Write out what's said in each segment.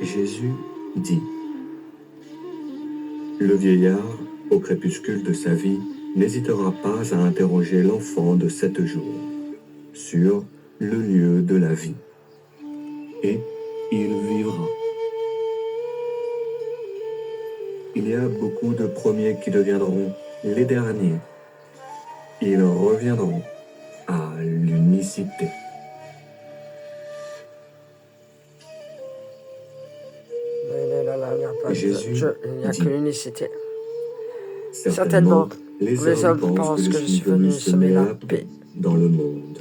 Jésus dit: Le vieillard, au crépuscule de sa vie, n'hésitera pas à interroger l'enfant de 7 jours sur le lieu de la vie. Et il vivra. Il y a beaucoup de premiers qui deviendront les derniers. Ils reviendront à l'unicité. Jésus il n'y a dit: que l'unicité. Certainement, les hommes pensent que je suis venu semer la paix dans le monde.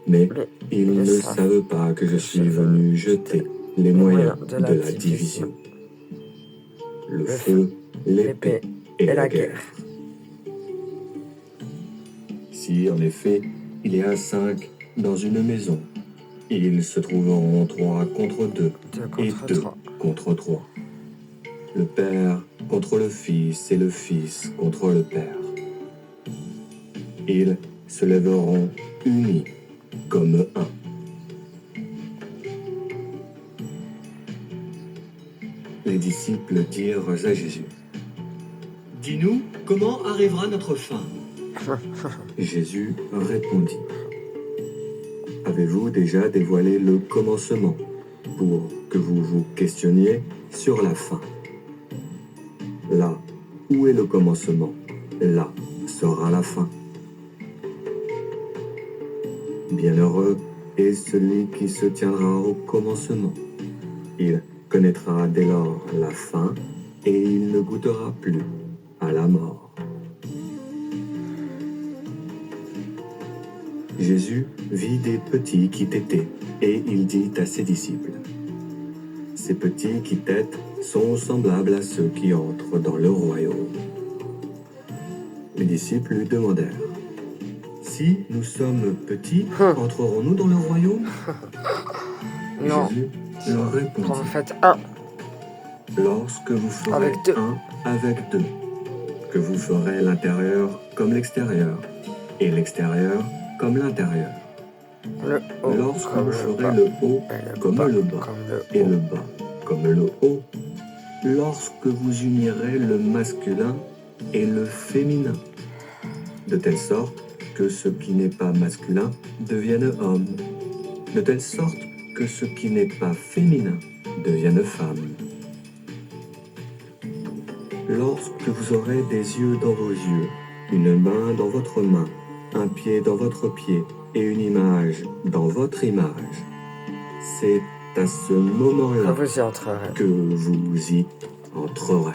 Mais ils ne savent pas que je suis venu jeter les moyens de la division. Le feu, l'épée et la guerre. Si en effet il y a 5 dans une maison, ils se trouveront 3 contre 2 et 2 contre 3. Le Père contre le Fils et le Fils contre le Père. Ils se lèveront unis comme un. Les disciples dirent à Jésus: Dis-nous, comment arrivera notre fin? Jésus répondit: Avez-vous déjà dévoilé le commencement pour que vous vous questionniez sur la fin? Là où est le commencement, là sera la fin. Bienheureux est celui qui se tiendra au commencement. Il connaîtra dès lors la fin et il ne goûtera plus à la mort. Jésus vit des petits qui tétaient et il dit à ses disciples: Ces petits qui têtent sont semblables à ceux qui entrent dans le royaume. Les disciples lui demandèrent: Si nous sommes petits, entrerons-nous dans le royaume? Non. Jésus leur répondit: Quand vous faites un Lorsque vous ferez avec deux, un avec 2, que vous ferez l'intérieur comme l'extérieur, et l'extérieur comme l'intérieur. le haut Lorsque comme vous le ferez bas, le haut comme le bas, comme le et haut. le bas comme le haut, lorsque vous unirez le masculin et le féminin, de telle sorte que ce qui n'est pas masculin devienne homme, de telle sorte que ce qui n'est pas féminin devienne femme. Lorsque vous aurez des yeux dans vos yeux, une main dans votre main, un pied dans votre pied et une image dans votre image, c'est à ce moment-là Vous y entrerez. que vous y entrerez.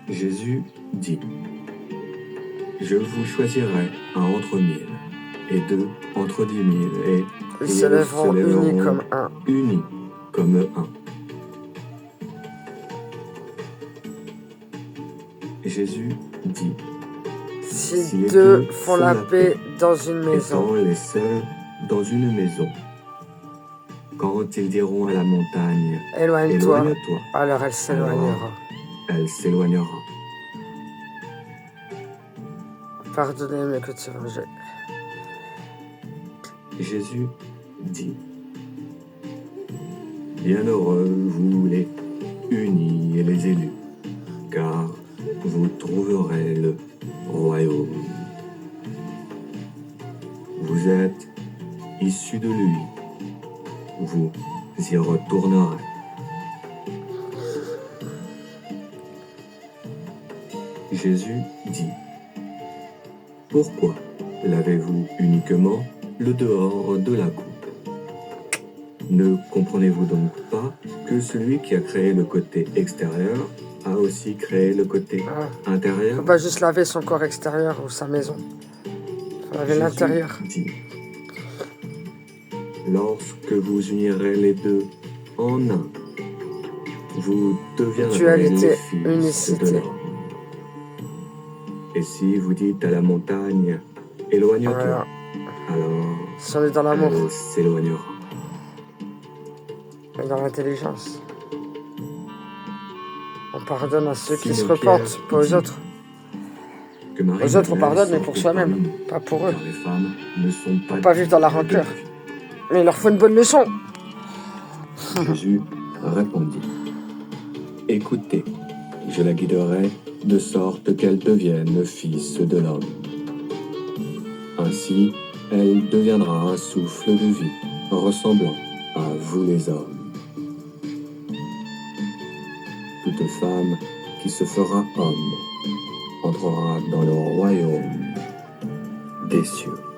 Jésus dit: Je vous choisirai un entre 1000, et 2 entre 10 000, et Ils se lèveront unis comme un. Unis comme un. Jésus dit: Si deux font la paix dans une maison, étant les seuls dans une maison, quand ils diront à la montagne: éloigne-toi, Éloigne-toi, alors elle s'éloignera. elle s'éloignera. Pardonnez mes que tu rejettes. Jésus dit: Bienheureux vous les unis et les élus, car vous trouverez le royaume. Vous êtes issus de lui, vous y retournerez. Jésus dit: Pourquoi lavez-vous uniquement le dehors de la coupe? Ne comprenez-vous donc pas que celui qui a créé le côté extérieur a aussi créé le côté Il ne intérieur? faut pas juste laver son corps extérieur ou sa maison. Il faut laver l'intérieur. Dit: Lorsque vous unirez les deux en un, vous deviendrez les fils unicité. de l'homme. Et si vous dites à la montagne: Éloigne-toi, alors si on est dans l'amour, elle s'éloignera. Et dans l'intelligence. On pardonne à ceux qui se repentent, pas aux autres. que Marie Aux autres, on Madeleine pardonne, mais sort pour aux soi-même, pommes, pas pour eux. car les femmes ne sont pas... Pour pas vivre dans la rancœur. Mais il leur faut une bonne leçon. Jésus répondit, écoutez, je la guiderai de sorte qu'elle devienne fils de l'homme. Ainsi, elle deviendra un souffle de vie, ressemblant à vous les hommes. Toute femme qui se fera homme entrera dans le royaume des cieux.